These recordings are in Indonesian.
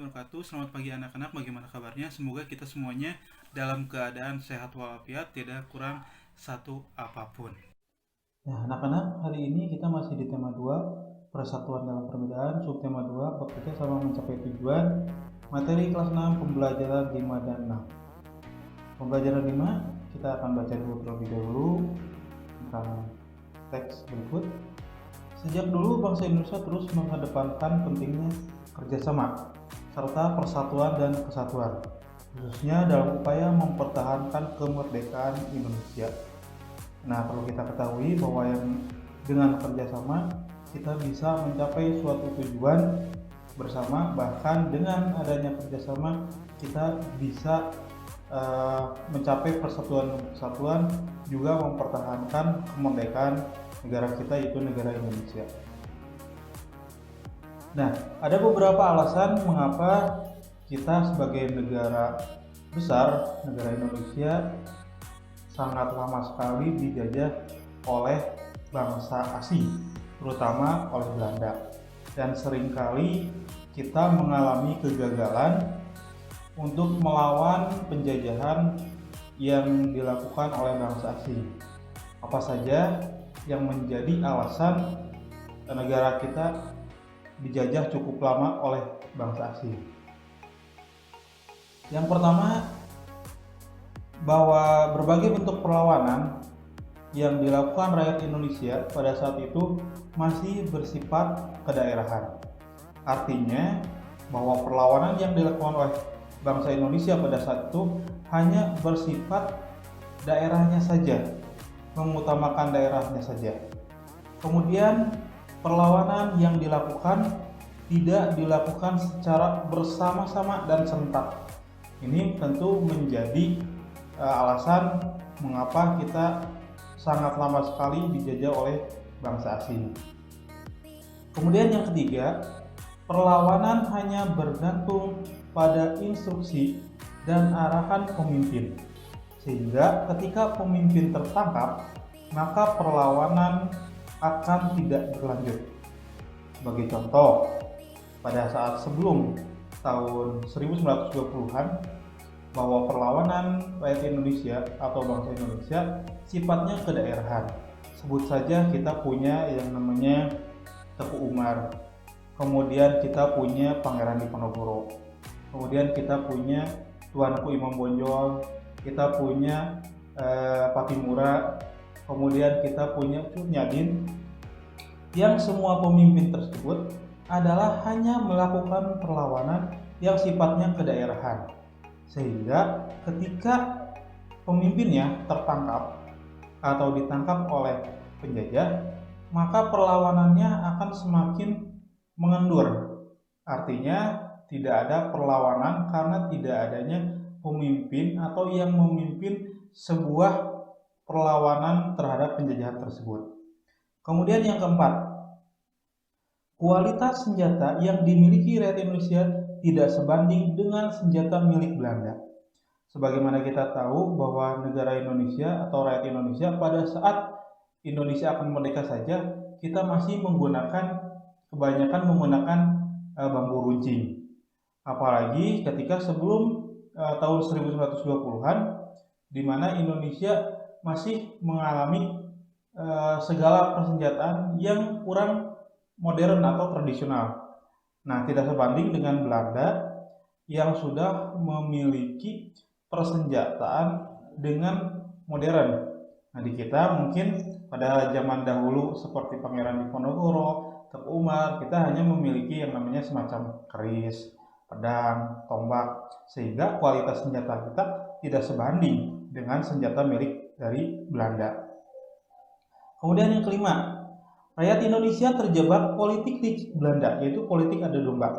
wabarakatuh. Selamat pagi anak-anak, bagaimana kabarnya? Semoga kita semuanya dalam keadaan sehat walafiat, tidak kurang satu apapun. Nah, anak-anak, hari ini kita masih di tema 2, persatuan dalam perbedaan, subtema 2, bekerja sama mencapai tujuan, materi kelas 6, pembelajaran 5 dan 6. Pembelajaran 5, kita akan baca dulu terlebih dahulu tentang teks berikut. Sejak dulu bangsa Indonesia terus mengedepankan pentingnya kerjasama serta persatuan dan kesatuan, khususnya dalam upaya mempertahankan kemerdekaan Indonesia. Nah, perlu kita ketahui bahwa dengan kerjasama kita bisa mencapai suatu tujuan bersama, bahkan dengan adanya kerjasama kita bisa mencapai persatuan juga mempertahankan kemerdekaan negara kita, yaitu negara Indonesia. Nah, ada beberapa alasan mengapa kita sebagai negara besar, negara Indonesia, sangat lama sekali dijajah oleh bangsa asing, terutama oleh Belanda. Dan seringkali kita mengalami kegagalan untuk melawan penjajahan yang dilakukan oleh bangsa asing. Apa saja yang menjadi alasan negara kita dijajah cukup lama oleh bangsa asing? Yang pertama, bahwa berbagai bentuk perlawanan yang dilakukan rakyat Indonesia pada saat itu masih bersifat kedaerahan. Artinya bahwa perlawanan yang dilakukan oleh bangsa Indonesia pada saat itu hanya bersifat daerahnya saja, mengutamakan daerahnya saja. Kemudian perlawanan yang dilakukan tidak dilakukan secara bersama-sama dan serentak. Ini tentu menjadi alasan mengapa kita sangat lama sekali dijajah oleh bangsa asing. Kemudian yang ketiga, perlawanan hanya bergantung pada instruksi dan arahan pemimpin, sehingga ketika pemimpin tertangkap, maka perlawanan akan tidak berlanjut. Sebagai contoh, pada saat sebelum tahun 1920-an, bahwa perlawanan rakyat Indonesia atau bangsa Indonesia sifatnya kedaerahan. Sebut saja kita punya yang namanya Teku Umar, kemudian kita punya Pangeran Diponegoro, kemudian kita punya Tuanku Imam Bonjol, kita punya Patimura, kemudian kita punya Cut Nyadin, yang semua pemimpin tersebut adalah hanya melakukan perlawanan yang sifatnya kedaerahan. Sehingga ketika pemimpinnya tertangkap atau ditangkap oleh penjajah, maka perlawanannya akan semakin mengendur. Artinya tidak ada perlawanan karena tidak adanya pemimpin atau yang memimpin sebuah perlawanan terhadap penjajahan tersebut. Kemudian yang keempat, kualitas senjata yang dimiliki rakyat Indonesia tidak sebanding dengan senjata milik Belanda. Sebagaimana kita tahu bahwa negara Indonesia atau rakyat Indonesia pada saat Indonesia akan merdeka saja, kita masih kebanyakan menggunakan bambu runcing. Apalagi ketika sebelum tahun 1920-an, di mana Indonesia masih mengalami segala persenjataan yang kurang modern atau tradisional. Nah, tidak sebanding dengan Belanda yang sudah memiliki persenjataan dengan modern. Nah, di kita mungkin pada zaman dahulu seperti Pangeran Diponegoro, Teku Umar, kita hanya memiliki yang namanya semacam keris, pedang, tombak, sehingga kualitas senjata kita tidak sebanding dengan senjata milik dari Belanda. Kemudian yang kelima, rakyat Indonesia terjebak politik di Belanda, yaitu politik adu domba.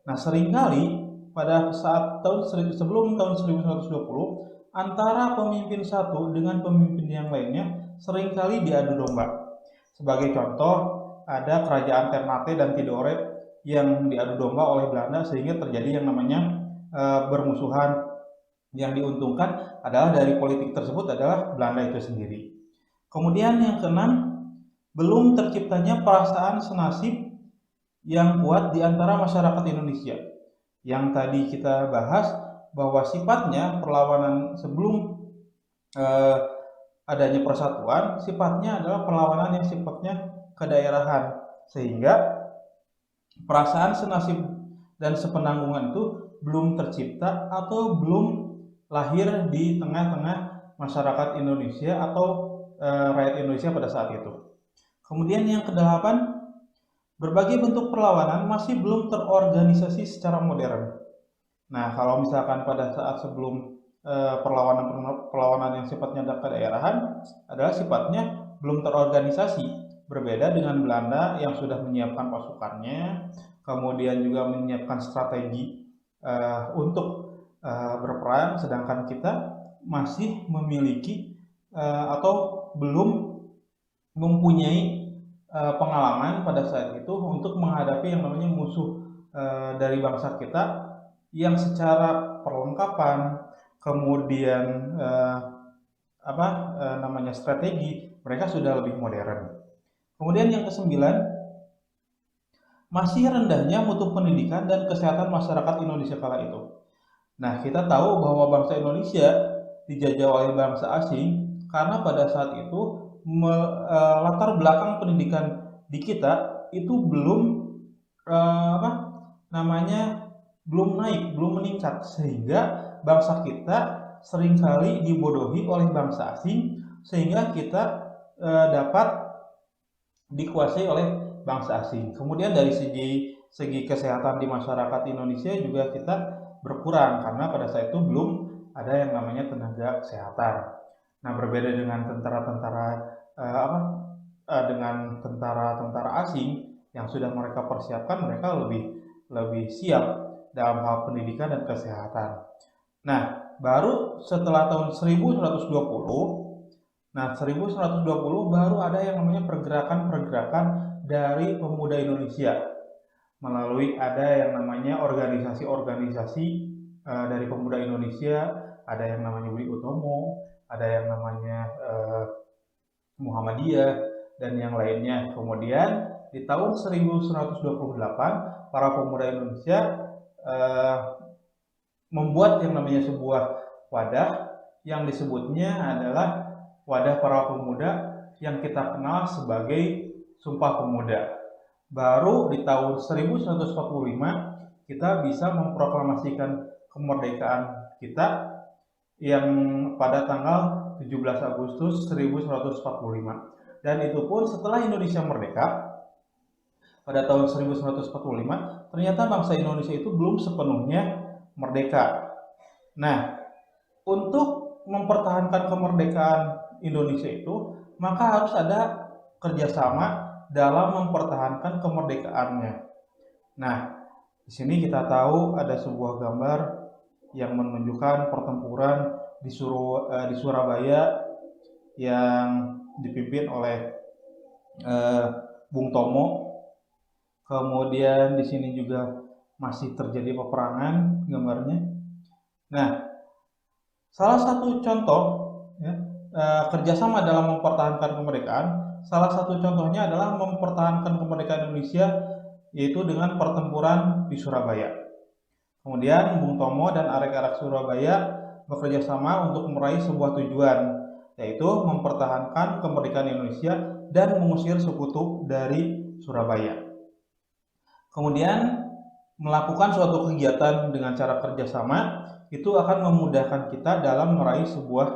Nah, seringkali pada saat sebelum tahun 1920, antara pemimpin satu dengan pemimpin yang lainnya seringkali diadu domba. Sebagai contoh, ada kerajaan Ternate dan Tidore yang diadu domba oleh Belanda sehingga terjadi yang namanya bermusuhan. Yang diuntungkan adalah dari politik tersebut adalah Belanda itu sendiri. Kemudian yang keenam, belum terciptanya perasaan senasib yang kuat di antara masyarakat Indonesia. yang tadi kita bahas bahwa sifatnya perlawanan sebelum adanya persatuan, sifatnya adalah perlawanan yang sifatnya kedaerahan, sehingga perasaan senasib dan sepenanggungan itu belum tercipta atau belum lahir di tengah-tengah masyarakat Indonesia atau rakyat Indonesia pada saat itu. Kemudian yang kedelapan, berbagai bentuk perlawanan masih belum terorganisasi secara modern. Nah, kalau misalkan pada saat sebelum perlawanan yang sifatnya kedaerahan adalah sifatnya belum terorganisasi, berbeda dengan Belanda yang sudah menyiapkan pasukannya, kemudian juga menyiapkan strategi untuk berperang, sedangkan kita masih memiliki atau belum mempunyai pengalaman pada saat itu untuk menghadapi yang namanya musuh dari bangsa kita yang secara perlengkapan, kemudian strategi mereka sudah lebih modern. Kemudian yang kesembilan, masih rendahnya mutu pendidikan dan kesehatan masyarakat Indonesia kala itu. Nah, kita tahu bahwa bangsa Indonesia dijajah oleh bangsa asing karena pada saat itu latar belakang pendidikan di kita itu belum belum naik, belum meningkat, sehingga bangsa kita seringkali dibodohi oleh bangsa asing sehingga kita dapat dikuasai oleh bangsa asing. Kemudian dari segi kesehatan di masyarakat Indonesia juga kita berkurang karena pada saat itu belum ada yang namanya tenaga kesehatan. Nah, berbeda dengan tentara asing yang sudah mereka persiapkan, mereka lebih siap dalam hal pendidikan dan kesehatan. Nah, baru setelah tahun 1120 baru ada yang namanya pergerakan-pergerakan dari pemuda Indonesia melalui ada yang namanya organisasi-organisasi dari pemuda Indonesia, ada yang namanya Budi Utomo, ada yang namanya Muhammadiyah dan yang lainnya. Kemudian di tahun 1128 para pemuda Indonesia membuat yang namanya sebuah wadah yang disebutnya adalah wadah para pemuda yang kita kenal sebagai Sumpah Pemuda. Baru di tahun 1145 kita bisa memproklamasikan kemerdekaan kita yang pada tanggal 17 Agustus 1145. Dan itu pun setelah Indonesia merdeka pada tahun 1145, ternyata bangsa Indonesia itu belum sepenuhnya merdeka. Nah, untuk mempertahankan kemerdekaan Indonesia itu, maka harus ada kerjasama dalam mempertahankan kemerdekaannya. Nah, di sini kita tahu ada sebuah gambar yang menunjukkan pertempuran di Surabaya yang dipimpin oleh Bung Tomo. Kemudian di sini juga masih terjadi peperangan gambarnya. Nah, salah satu contoh kerjasama dalam mempertahankan kemerdekaan, salah satu contohnya adalah mempertahankan kemerdekaan Indonesia yaitu dengan pertempuran di Surabaya. Kemudian Bung Tomo dan arek-arek Surabaya bekerja sama untuk meraih sebuah tujuan, yaitu mempertahankan kemerdekaan Indonesia dan mengusir sekutu dari Surabaya. Kemudian melakukan suatu kegiatan dengan cara kerjasama itu akan memudahkan kita dalam meraih sebuah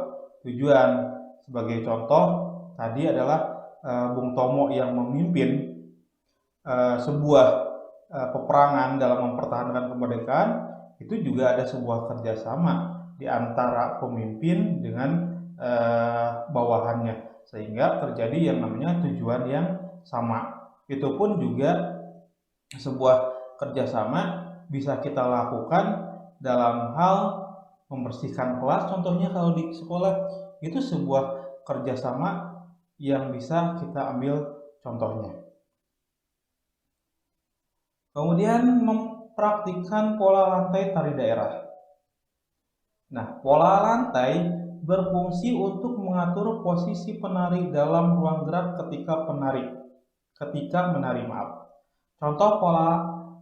tujuan. Sebagai contoh tadi adalah Bung Tomo yang memimpin sebuah peperangan dalam mempertahankan kemerdekaan, itu juga ada sebuah kerjasama di antara pemimpin dengan bawahannya, sehingga terjadi yang namanya tujuan yang sama. Itu pun juga sebuah kerjasama bisa kita lakukan dalam hal membersihkan kelas, contohnya kalau di sekolah itu sebuah kerjasama yang bisa kita ambil contohnya. Kemudian mempraktikkan pola lantai tari daerah. Nah, pola lantai berfungsi untuk mengatur posisi penari dalam ruang gerak ketika menari. Contoh pola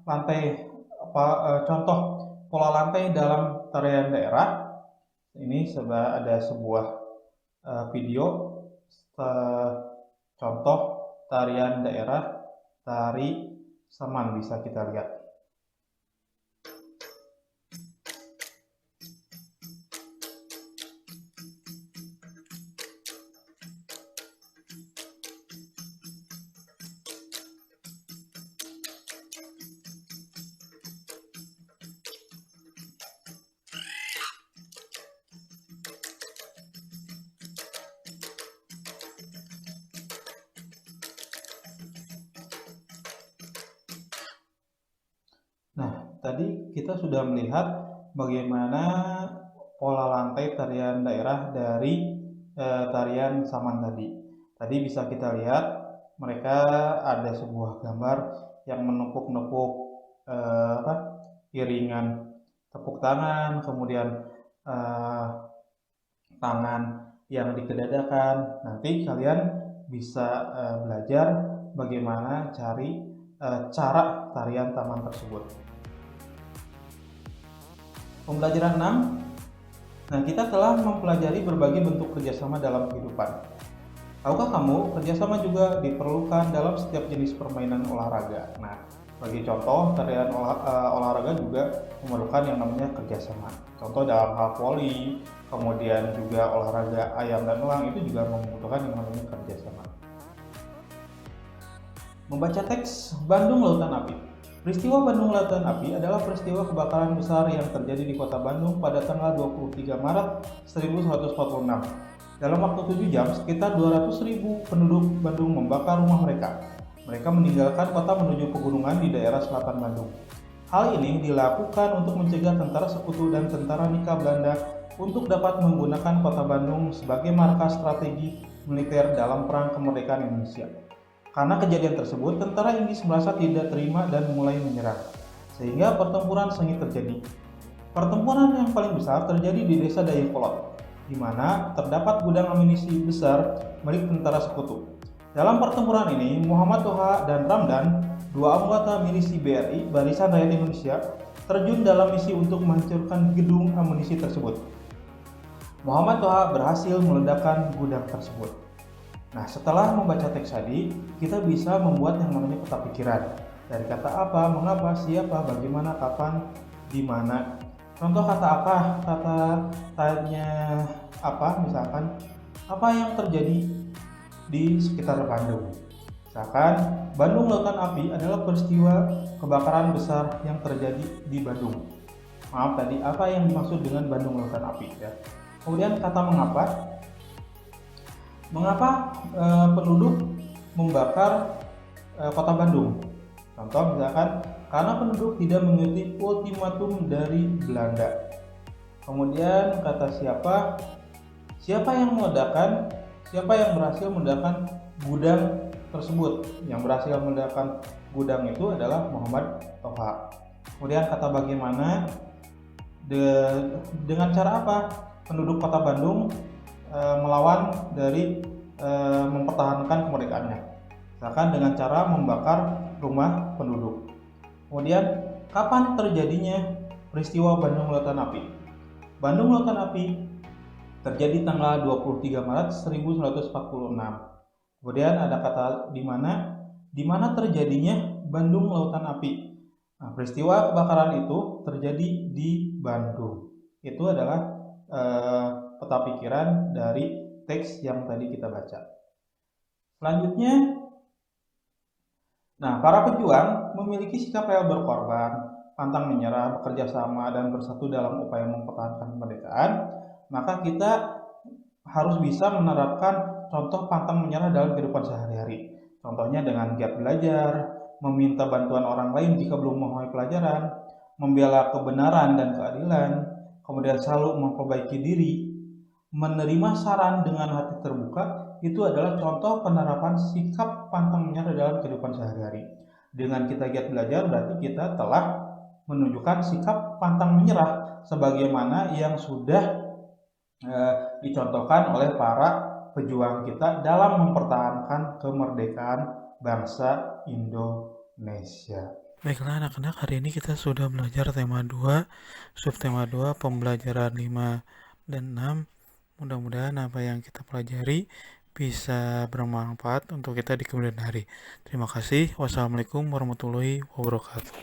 lantai contoh pola lantai dalam tarian daerah. Ini ada sebuah video contoh tarian daerah tari Saman, bisa kita lihat. Nah, tadi kita sudah melihat bagaimana pola lantai tarian daerah dari tarian Saman tadi. Tadi bisa kita lihat mereka ada sebuah gambar yang menepuk-nepuk iringan tepuk tangan, kemudian tangan yang dikedadakan. Nanti kalian bisa belajar bagaimana cara tarian Taman tersebut. Pembelajaran 6. Nah, kita telah mempelajari berbagai bentuk kerjasama dalam kehidupan. Tahukah kamu, kerjasama juga diperlukan dalam setiap jenis permainan olahraga. Nah, bagi contoh, tarian olahraga juga memerlukan yang namanya kerjasama. Contoh dalam hal voli, kemudian juga olahraga ayam dan elang, itu juga membutuhkan yang namanya kerjasama. Membaca teks Bandung Lautan Api. Peristiwa Bandung Lautan Api adalah peristiwa kebakaran besar yang terjadi di kota Bandung pada tanggal 23 Maret 1146. Dalam waktu 7 jam, sekitar 200.000 penduduk Bandung membakar rumah mereka. Mereka meninggalkan kota menuju pegunungan di daerah selatan Bandung. Hal ini dilakukan untuk mencegah tentara sekutu dan tentara Nika Belanda untuk dapat menggunakan kota Bandung sebagai markas strategi militer dalam perang kemerdekaan Indonesia. Karena kejadian tersebut, tentara Inggris merasa tidak terima dan mulai menyerang, sehingga pertempuran sengit terjadi. Pertempuran yang paling besar terjadi di desa Dayakolot, di mana terdapat gudang amunisi besar milik tentara sekutu. Dalam pertempuran ini, Muhammad Toha dan Ramdan, dua anggota milisi BRI, Barisan Rakyat Indonesia, terjun dalam misi untuk menghancurkan gedung amunisi tersebut. Muhammad Toha berhasil meledakkan gudang tersebut. Nah, setelah membaca teks tadi, kita bisa membuat yang namanya peta pikiran. Dari kata apa, mengapa, siapa, bagaimana, kapan, di mana. Contoh kata apa, kata tanya apa, misalkan, apa yang terjadi di sekitar Bandung. Misalkan, Bandung Lautan Api adalah peristiwa kebakaran besar yang terjadi di Bandung. Maaf tadi, apa yang dimaksud dengan Bandung Lautan Api ya. Kemudian kata mengapa. Mengapa penduduk membakar kota Bandung? Contoh misalkan, karena penduduk tidak mengikuti ultimatum dari Belanda. Kemudian kata siapa yang meledakkan, siapa yang berhasil meledakkan gudang tersebut. Yang berhasil meledakkan gudang itu adalah Muhammad Toha. Kemudian kata bagaimana, dengan cara apa penduduk kota Bandung melawan dari mempertahankan kemerdekaannya, misalkan dengan cara membakar rumah penduduk. Kemudian kapan terjadinya peristiwa Bandung Lautan Api? Bandung Lautan Api terjadi tanggal 23 Maret 1946. Kemudian ada kata di mana terjadinya Bandung Lautan Api. Nah, peristiwa kebakaran itu terjadi di Bandung. Itu adalah peta pikiran dari teks yang tadi kita baca. Selanjutnya, nah, para pejuang memiliki sikap rela berkorban, pantang menyerah, bekerja sama, dan bersatu dalam upaya mempertahankan kemerdekaan. Maka kita harus bisa menerapkan contoh pantang menyerah dalam kehidupan sehari-hari. Contohnya dengan giat belajar, meminta bantuan orang lain jika belum memahami pelajaran, membela kebenaran dan keadilan, kemudian selalu memperbaiki diri, menerima saran dengan hati terbuka. Itu adalah contoh penerapan sikap pantang menyerah dalam kehidupan sehari-hari. Dengan kita giat belajar, berarti kita telah menunjukkan sikap pantang menyerah sebagaimana yang sudah dicontohkan oleh para pejuang kita dalam mempertahankan kemerdekaan bangsa Indonesia. Baiklah anak-anak, hari ini kita sudah belajar tema 2, subtema 2, pembelajaran 5 dan 6. Mudah-mudahan apa yang kita pelajari bisa bermanfaat untuk kita di kemudian hari. Terima kasih. Wassalamualaikum warahmatullahi wabarakatuh.